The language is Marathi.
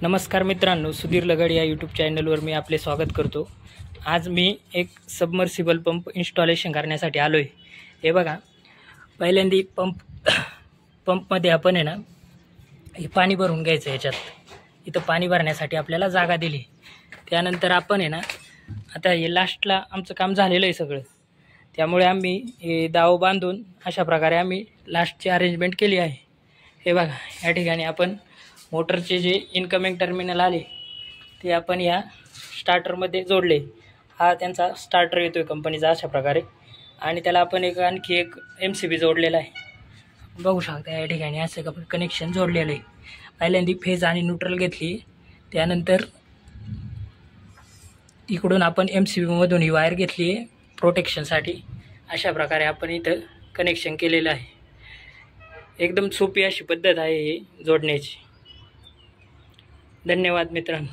नमस्कार मित्रांनो, सुधीर लगड या यूट्यूब चॅनलवर मी आपले स्वागत करतो। आज मी एक सबमर्सिबल पंप इन्स्टॉलेशन करण्यासाठी आलो आहे। हे बघा, पहिल्यांदा पंपमध्ये आपण आहे ना, हे पाणी भरून घ्यायचं। याच्यात इथं पाणी भरण्यासाठी आपल्याला जागा दिली। त्यानंतर आपण आहे ना, आता हे लास्टला आमचं काम झालेलं आहे सगळं, त्यामुळे आम्ही हे दाव बांधून अशा प्रकारे आम्ही लास्टची अरेंजमेंट केली आहे। हे बघा, या ठिकाणी आपण मोटरचे जे इनकमिंग टर्मिनल आले ते आपण या स्टार्टरमध्ये जोडले। हा त्यांचा स्टार्टर येतोय कंपनीचा अशा प्रकारे, आणि त्याला आपण आणखी एक MCB जोडलेला आहे। बघू शकता या ठिकाणी असं आपण कनेक्शन जोडलेलं आहे। पहिल्यांदा फेज आणि न्यूट्रल घेतली, त्यानंतर इकडून आपण MCB मधून ही वायर घेतली आहे प्रोटेक्शनसाठी। अशा प्रकारे आपण इथं कनेक्शन केलेलं आहे। एकदम सोपी अशी पद्धत आहे ही जोडण्याची। धन्यवाद मित्रांनो।